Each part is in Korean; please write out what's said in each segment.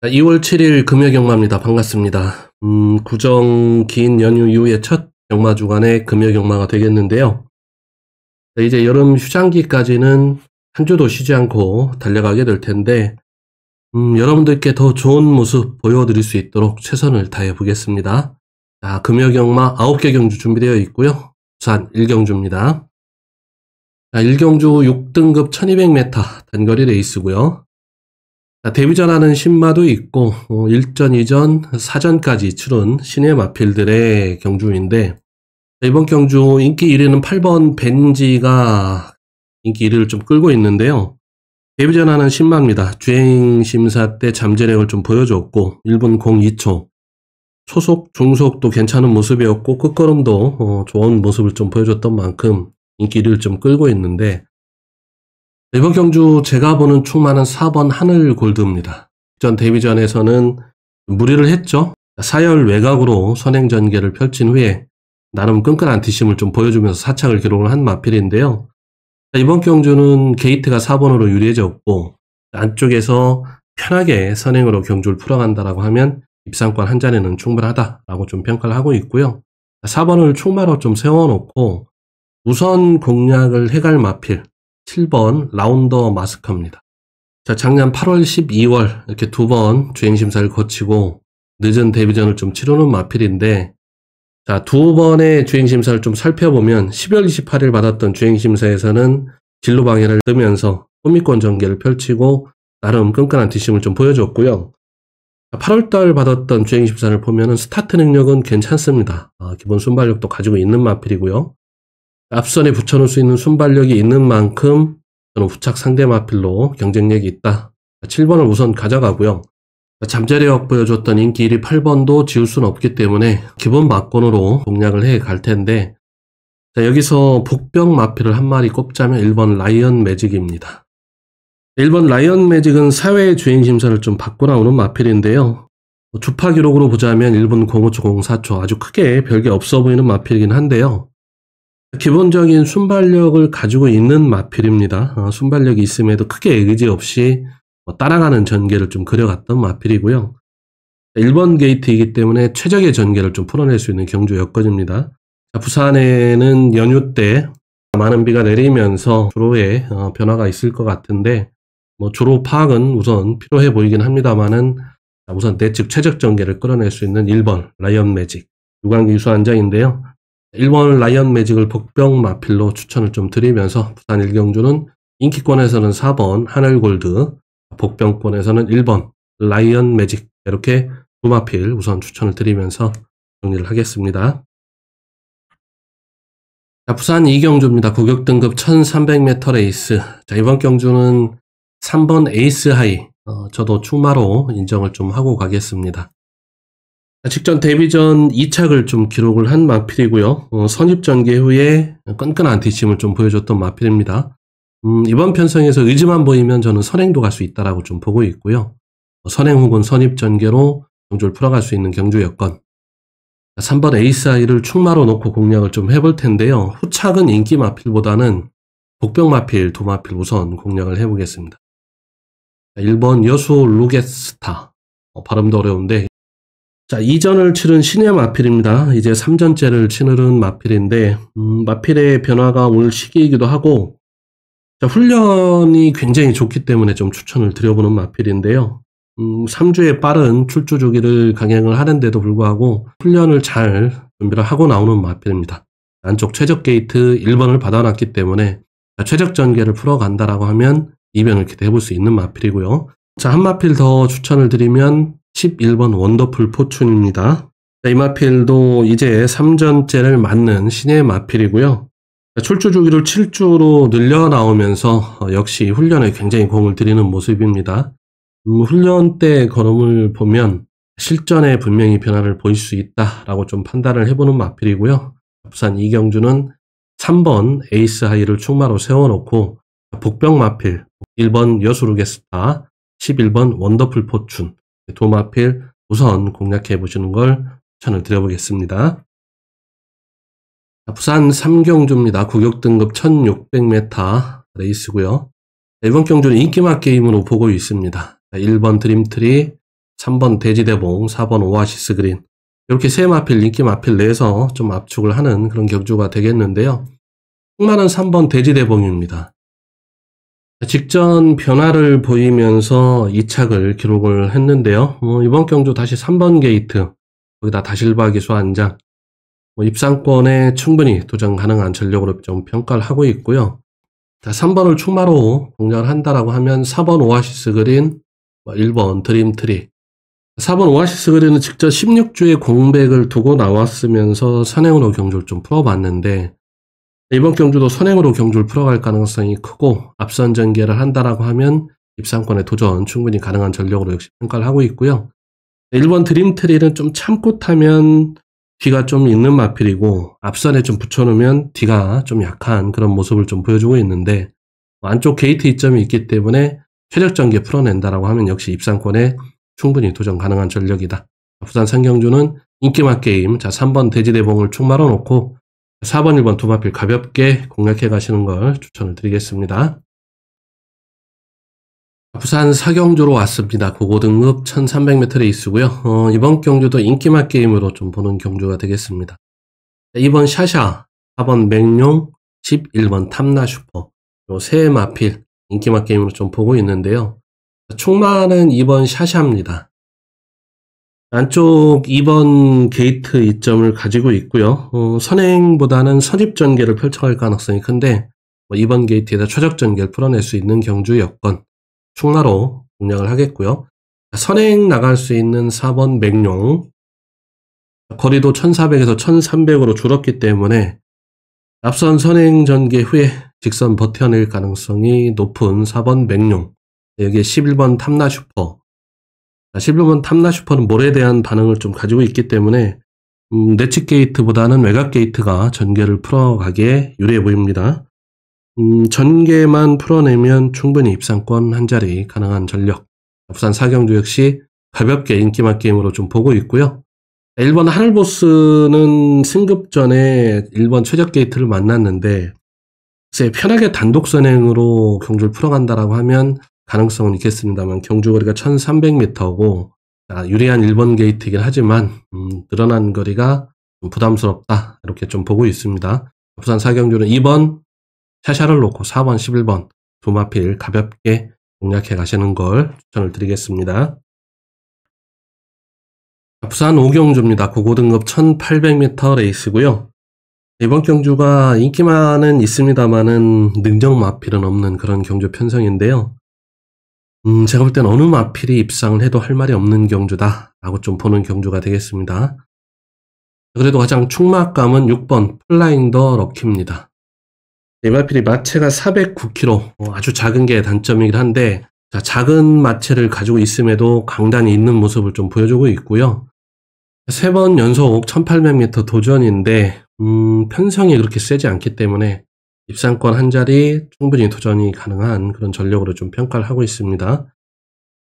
2월 7일 금요경마입니다. 반갑습니다. 구정 긴 연휴 이후에 첫 경마 주간의 금요경마가 되겠는데요. 이제 여름 휴장기까지는 한 주도 쉬지 않고 달려가게 될 텐데, 여러분들께 더 좋은 모습 보여드릴 수 있도록 최선을 다해 보겠습니다. 자, 금요경마 9개 경주 준비되어 있고요. 부산 1경주입니다. 자, 1경주 6등급 1200m 단거리 레이스고요. 데뷔전하는 신마도 있고 1전, 2전, 4전까지 치른 신예 마필들의 경주인데, 이번 경주 인기 1위는 8번 벤지가 인기 1위를 좀 끌고 있는데요. 데뷔전하는 신마입니다. 주행심사 때 잠재력을 좀 보여줬고 1분 02초, 초속, 중속도 괜찮은 모습이었고 끝걸음도 좋은 모습을 좀 보여줬던 만큼 인기 1위를 좀 끌고 있는데, 이번 경주 제가 보는 충마는 4번 하늘 골드입니다. 전 데뷔전에서는 무리를 했죠. 사열 외곽으로 선행전개를 펼친 후에 나름 끈끈한 뒷심을 좀 보여주면서 사착을 기록을 한 마필인데요. 이번 경주는 게이트가 4번으로 유리해졌고 안쪽에서 편하게 선행으로 경주를 풀어간다라고 하면 입상권 한 자리는 충분하다라고 좀 평가를 하고 있고요. 4번을 충마로 좀 세워놓고 우선 공략을 해갈 마필 7번 라운더 마스커입니다. 자, 작년 8월, 12월 이렇게 두 번 주행심사를 거치고 늦은 데뷔전을 좀 치르는 마필인데, 자, 두 번의 주행심사를 좀 살펴보면 12월 28일 받았던 주행심사에서는 진로 방해를 뜨면서 호미권 전개를 펼치고 나름 끈끈한 뒷심을 좀 보여줬고요. 8월달 받았던 주행심사를 보면은 스타트 능력은 괜찮습니다. 기본 순발력도 가지고 있는 마필이고요. 앞선에 붙여놓을 수 있는 순발력이 있는 만큼 저는 후착 상대 마필로 경쟁력이 있다. 7번을 우선 가져가고요. 잠재력 보여줬던 인기 1위 8번도 지울 수는 없기 때문에 기본 막권으로 공략을 해 갈 텐데, 자, 여기서 복병 마필을 한 마리 꼽자면 1번 라이언 매직입니다. 1번 라이언 매직은 사회 주행심사를 좀 받고 나오는 마필인데요. 주파 기록으로 보자면 1분 05초 04초 아주 크게 별게 없어 보이는 마필이긴 한데요. 기본적인 순발력을 가지고 있는 마필입니다. 순발력이 있음에도 크게 의지 없이 따라가는 전개를 좀 그려갔던 마필이고요. 1번 게이트이기 때문에 최적의 전개를 좀 풀어낼 수 있는 경주 여건입니다. 부산에는 연휴 때 많은 비가 내리면서 주로의 변화가 있을 것 같은데, 주로 파악은 우선 필요해 보이긴 합니다만은 우선 내측 최적 전개를 끌어낼 수 있는 1번 라이언 매직 유광기 유수 한장인데요. 1번 라이언 매직을 복병 마필로 추천을 좀 드리면서 부산 1경주는 인기권에서는 4번 하늘 골드, 복병권에서는 1번 라이언 매직 이렇게 두 마필 우선 추천을 드리면서 정리를 하겠습니다. 자, 부산 2경주입니다. 고격 등급 1300m 레이스. 자, 이번 경주는 3번 에이스 하이, 저도 충마로 인정을 좀 하고 가겠습니다. 직전 데뷔전 2착을 좀 기록을 한 마필이고요. 선입 전개 후에 끈끈한 뒷심을 좀 보여줬던 마필입니다. 이번 편성에서 의지만 보이면 저는 선행도 갈 수 있다라고 좀 보고 있고요. 선행 혹은 선입 전개로 경주를 풀어갈 수 있는 경주 여건. 3번 에이스 아이를 충마로 놓고 공략을 좀 해볼 텐데요. 후착은 인기 마필보다는 복병 마필 두 마필 우선 공략을 해보겠습니다. 1번 여수 루게스타, 발음도 어려운데, 자, 2전을 치른 신예 마필입니다. 이제 3전째를 치르는 마필인데, 마필의 변화가 올 시기이기도 하고, 자, 훈련이 굉장히 좋기 때문에 좀 추천을 드려보는 마필인데요. 3주의 빠른 출주 주기를 강행을 하는데도 불구하고 훈련을 잘 준비를 하고 나오는 마필입니다. 안쪽 최적 게이트 1번을 받아놨기 때문에 최적 전개를 풀어간다라고 하면 이변을 기대해 볼 수 있는 마필이고요. 자, 한 마필 더 추천을 드리면 11번 원더풀 포춘입니다. 이 마필도 이제 3전째를 맞는 신예 마필이고요. 출주 주기를 7주로 늘려 나오면서 역시 훈련에 굉장히 공을 들이는 모습입니다. 훈련 때 걸음을 보면 실전에 분명히 변화를 보일 수 있다라고 좀 판단을 해보는 마필이고요. 부산 2경주는 3번 에이스 하이를 충마로 세워놓고 복병 마필 1번 여수루게스타, 11번 원더풀 포춘 두 마필 우선 공략해 보시는 걸 추천을 드려보겠습니다. 부산 3경주입니다. 고격 등급 1600m 레이스고요. 이번 경주는 인기맛 게임으로 보고 있습니다. 1번 드림트리, 3번 대지대봉, 4번 오아시스 그린. 이렇게 세 마필, 인기 마필 내에서 좀 압축을 하는 그런 경주가 되겠는데요. 승마는 3번 대지대봉입니다. 직전 변화를 보이면서 2착을 기록을 했는데요. 이번 경주 다시 3번 게이트, 거기다 다실바 기수 한장, 입상권에 충분히 도전 가능한 전력으로 좀 평가를 하고 있고요. 자, 3번을 충마로 공략을 한다라고 하면 4번 오아시스 그린, 1번 드림트리. 4번 오아시스 그린은 직접 16주의 공백을 두고 나왔으면서 선행으로 경주를 좀 풀어봤는데, 이번 경주도 선행으로 경주를 풀어갈 가능성이 크고 앞선 전개를 한다라고 하면 입상권에 도전 충분히 가능한 전력으로 역시 평가를 하고 있고요. 1번 드림트리는 좀 참고 타면 뒤가 좀 있는 마필이고 앞선에 좀 붙여놓으면 뒤가 좀 약한 그런 모습을 좀 보여주고 있는데, 안쪽 게이트 이점이 있기 때문에 최적 전개 풀어낸다라고 하면 역시 입상권에 충분히 도전 가능한 전력이다. 부산 상경주는 인기맛 게임, 자 3번 대지대봉을 총 말아놓고 4번 1번 두 마필 가볍게 공략해 가시는 걸 추천을 드리겠습니다. 부산 사경주로 왔습니다. 고고등급 1300m 레이스고요. 이번 경주도 인기맛 게임으로 좀 보는 경주가 되겠습니다. 2번 샤샤, 4번 맹룡, 11번 탐나슈퍼, 요 세 마필 인기맛 게임으로 좀 보고 있는데요. 총마는 2번 샤샤입니다. 안쪽 2번 게이트 이점을 가지고 있고요. 선행보다는 선입 전개를 펼쳐갈 가능성이 큰데 2번 게이트에다 최적 전개를 풀어낼 수 있는 경주 여건 충마로 공략을 하겠고요. 선행 나갈 수 있는 4번 맹룡, 거리도 1400에서 1300으로 줄었기 때문에 앞선 선행 전개 후에 직선 버텨낼 가능성이 높은 4번 맹룡, 여기에 11번 탐나슈퍼. 11번 탐나슈퍼는 몰에 대한 반응을 좀 가지고 있기 때문에 내측 게이트보다는 외곽 게이트가 전개를 풀어가기에 유리해 보입니다. 전개만 풀어내면 충분히 입상권 한 자리 가능한 전력. 부산 사경주 역시 가볍게 인기맛 게임으로 좀 보고 있고요. 1번 하늘보스는 승급 전에 1번 최적 게이트를 만났는데 편하게 단독 선행으로 경주를 풀어간다라고 하면 가능성은 있겠습니다만 경주 거리가 1300m고 유리한 1번 게이트이긴 하지만 늘어난 거리가 좀 부담스럽다 이렇게 좀 보고 있습니다. 부산 사경주는 2번 샤샤를 놓고 4번 11번 두 마필 가볍게 공략해 가시는 걸 추천을 드리겠습니다. 부산 오경주입니다. 고고등급 1800m 레이스고요. 이번 경주가 인기만은 있습니다만은 능정 마필은 없는 그런 경주 편성인데요. 제가 볼 땐 어느 마필이 입상을 해도 할 말이 없는 경주다 라고 좀 보는 경주가 되겠습니다. 그래도 가장 충마감은 6번 플라잉 더 럭키입니다. 이 마필이 마체가 409kg, 아주 작은 게 단점이긴 한데 작은 마체를 가지고 있음에도 강단이 있는 모습을 좀 보여주고 있고요. 3번 연속 1800m 도전인데 편성이 그렇게 세지 않기 때문에 입상권 한 자리 충분히 도전이 가능한 그런 전력으로 좀 평가를 하고 있습니다.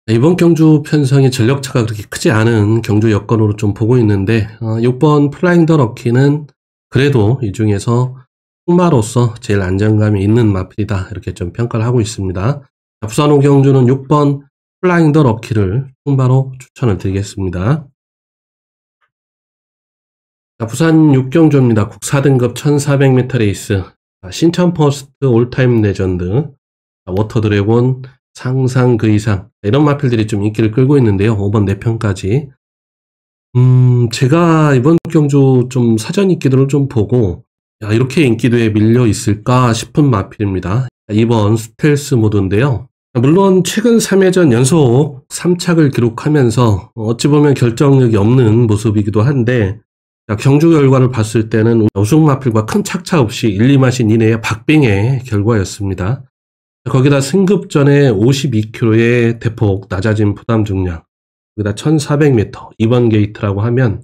이번 경주 편성이 전력차가 그렇게 크지 않은 경주 여건으로 좀 보고 있는데 6번 플라잉 더 럭키는 그래도 이 중에서 승마로서 제일 안정감이 있는 마필이다 이렇게 좀 평가를 하고 있습니다. 부산 오경주는 6번 플라잉 더 럭키를 승마로 추천을 드리겠습니다. 부산 육경주입니다. 국 4등급 1400m 레이스, 신천 퍼스트 올타임 레전드, 워터 드래곤, 상상 그 이상, 이런 마필들이 좀 인기를 끌고 있는데요. 5번 4편까지. 제가 이번 경주 좀 사전 인기들을 좀 보고 이렇게 인기도에 밀려 있을까 싶은 마필입니다. 2번 스텔스 모드인데요. 물론 최근 3회전 연속 3착을 기록하면서 어찌 보면 결정력이 없는 모습이기도 한데 경주 결과를 봤을 때는 우승 마필과 큰 착차 없이 1, 2마신 이내의 박빙의 결과였습니다. 거기다 승급 전에 52km의 대폭 낮아진 부담 중량, 거기다 1400m 2번 게이트라고 하면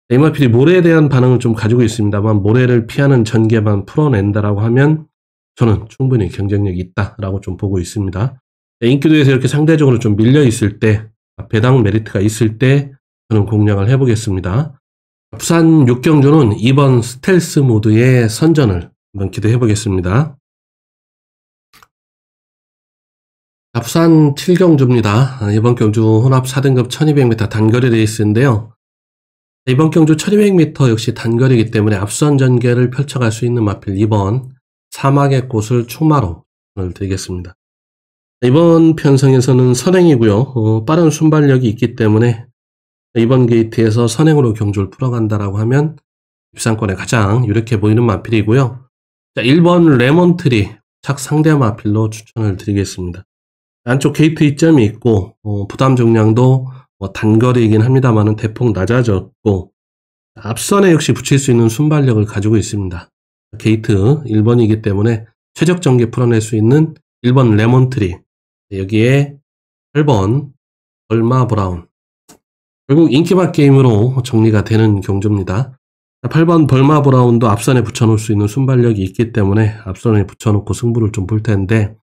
이 마필이 모래에 대한 반응을 좀 가지고 있습니다만 모래를 피하는 전개만 풀어낸다라고 하면 저는 충분히 경쟁력이 있다라고 좀 보고 있습니다. 인기도에서 이렇게 상대적으로 좀 밀려 있을 때, 배당 메리트가 있을 때 저는 공략을 해보겠습니다. 부산 육경주는 2번 스텔스 모드의 선전을 한번 기대해 보겠습니다. 자, 부산 7경주입니다. 이번 경주 혼합 4등급 1200m 단거리 레이스인데요. 이번 경주 1200m 역시 단거리이기 때문에 앞선 전개를 펼쳐갈 수 있는 마필 2번 사막의 꽃을 충마로 드리겠습니다. 이번 편성에서는 선행이고요. 빠른 순발력이 있기 때문에 이번 게이트에서 선행으로 경주를 풀어간다라고 하면 입상권에 가장 유력해 보이는 마필이고요. 자, 1번 레몬트리 착 상대 마필로 추천을 드리겠습니다. 안쪽 게이트 이점이 있고 부담 중량도 단거리이긴 합니다만은 대폭 낮아졌고 앞선에 역시 붙일 수 있는 순발력을 가지고 있습니다. 게이트 1번이기 때문에 최적 전개 풀어낼 수 있는 1번 레몬트리, 여기에 8번 얼마 브라운, 결국 인기맛 게임으로 정리가 되는 경주입니다. 8번 벌마 브라운도 앞선에 붙여놓을 수 있는 순발력이 있기 때문에 앞선에 붙여놓고 승부를 좀 볼 텐데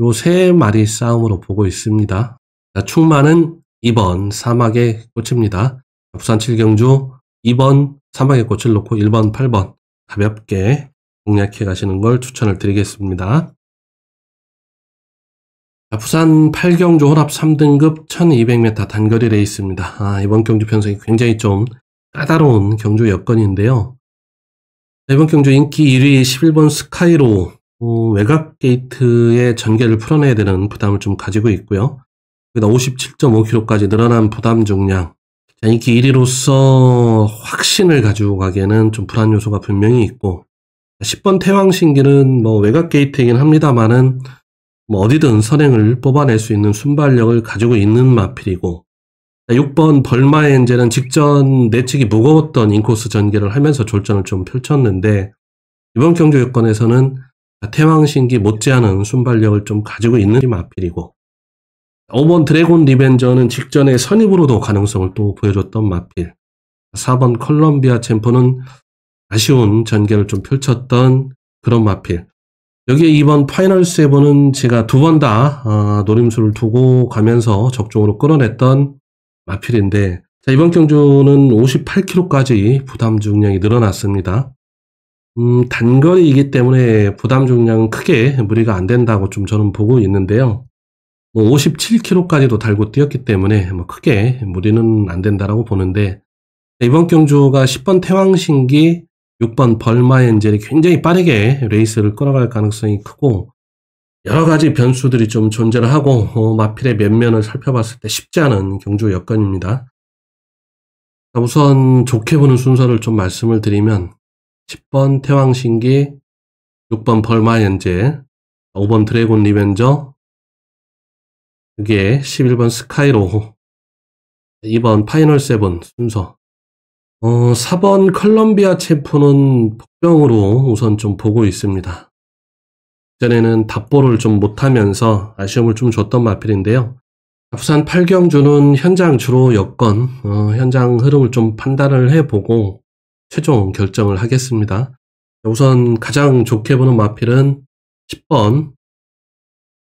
요 세 마리 싸움으로 보고 있습니다. 충마는 2번 사막의 꽃입니다. 부산 7경주 2번 사막의 꽃을 놓고 1번 8번 가볍게 공략해 가시는 걸 추천을 드리겠습니다. 부산 8경주 혼합 3등급 1200m 단거리 레이스입니다. 이번 경주 편성이 굉장히 좀 까다로운 경주 여건인데요. 이번 경주 인기 1위 11번 스카이로 외곽 게이트의 전개를 풀어내야 되는 부담을 좀 가지고 있고요. 여기다 57.5kg까지 늘어난 부담 중량. 인기 1위로서 확신을 가지고 가기에는 좀 불안 요소가 분명히 있고 10번 태왕신기는 외곽 게이트이긴 합니다만은 어디든 선행을 뽑아낼 수 있는 순발력을 가지고 있는 마필이고 6번 벌마의 엔젤은 직전 내측이 무거웠던 인코스 전개를 하면서 졸전을 좀 펼쳤는데 이번 경주 여건에서는 태왕신기 못지않은 순발력을 좀 가지고 있는 마필이고 5번 드래곤 리벤저는 직전에 선입으로도 가능성을 또 보여줬던 마필. 4번 컬럼비아 챔프는 아쉬운 전개를 좀 펼쳤던 그런 마필. 여기에 2번 파이널 세븐은 제가 두 번 다 노림수를 두고 가면서 적중으로 끌어냈던 마필인데 이번 경주는 58kg까지 부담 중량이 늘어났습니다. 단거리이기 때문에 부담 중량은 크게 무리가 안 된다고 좀 저는 보고 있는데요. 57kg까지도 달고 뛰었기 때문에 크게 무리는 안 된다라고 보는데 이번 경주가 10번 태왕신기, 6번 벌마엔젤이 굉장히 빠르게 레이스를 끌어갈 가능성이 크고 여러 가지 변수들이 좀 존재를 하고 마필의 면면을 살펴봤을 때 쉽지 않은 경주 여건입니다. 우선 좋게 보는 순서를 좀 말씀을 드리면 10번 태왕신기, 6번 벌마엔젤, 5번 드래곤 리벤저, 여기에 11번 스카이로, 2번 파이널 세븐 순서, 4번 컬럼비아 챔프는 복병으로 우선 좀 보고 있습니다. 전에는 답보를 좀 못하면서 아쉬움을 좀 줬던 마필인데요. 부산 8경주는 현장 주로 여건, 현장 흐름을 좀 판단을 해보고 최종 결정을 하겠습니다. 우선 가장 좋게 보는 마필은 10번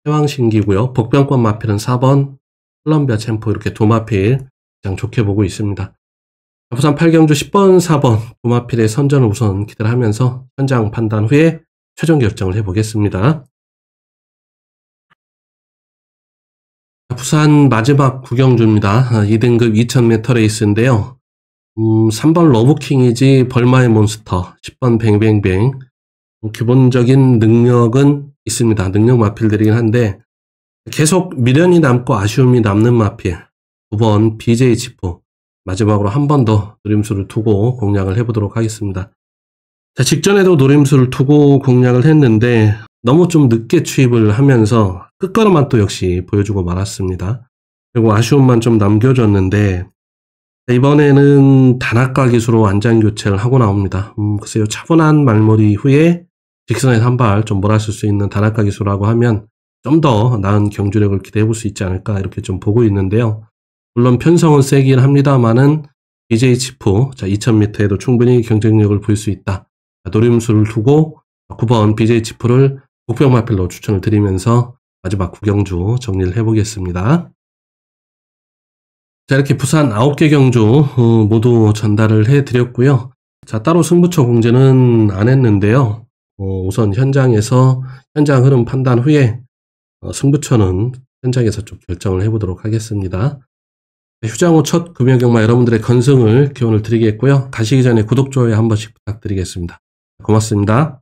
태왕신기고요. 복병권 마필은 4번 콜롬비아 챔프, 이렇게 두 마필 가장 좋게 보고 있습니다. 부산 8경주 10번 4번 두 마필의 선전을 우선 기대를 하면서 현장 판단 후에 최종 결정을 해보겠습니다. 부산 마지막 9경주입니다. 2등급 2000m 레이스인데요. 3번 러브킹이지 벌마의 몬스터, 10번 뱅뱅뱅. 기본적인 능력은 있습니다. 능력 마필들이긴 한데 계속 미련이 남고 아쉬움이 남는 마필. 9번 BJ 치프. 마지막으로 한 번 더 노림수를 두고 공략을 해보도록 하겠습니다. 자, 직전에도 노림수를 두고 공략을 했는데 너무 좀 늦게 투입을 하면서 끝걸음만 또 역시 보여주고 말았습니다. 그리고 아쉬움만 좀 남겨줬는데 이번에는 단아까 기수로 안장 교체를 하고 나옵니다. 글쎄요, 차분한 말머리 후에 직선에서 한 발 좀 몰았을 수 있는 단아까 기수라고 하면 좀 더 나은 경주력을 기대해 볼 수 있지 않을까 이렇게 좀 보고 있는데요. 물론 편성은 세긴 합니다만은 BJ 치프, 자 2000m에도 충분히 경쟁력을 보일 수 있다. 노림수를 두고 9번 BJ 치프를 복병 마필로 추천을 드리면서 마지막 9경주 정리를 해보겠습니다. 자, 이렇게 부산 9개 경주 모두 전달을 해드렸고요. 자, 따로 승부처 공지는 안 했는데요. 우선 현장에서 현장 흐름 판단 후에 승부처는 현장에서 좀 결정을 해보도록 하겠습니다. 휴장 후 첫 금요경마 여러분들의 건승을 기원을 드리겠고요. 가시기 전에 구독, 좋아요 한 번씩 부탁드리겠습니다. 고맙습니다.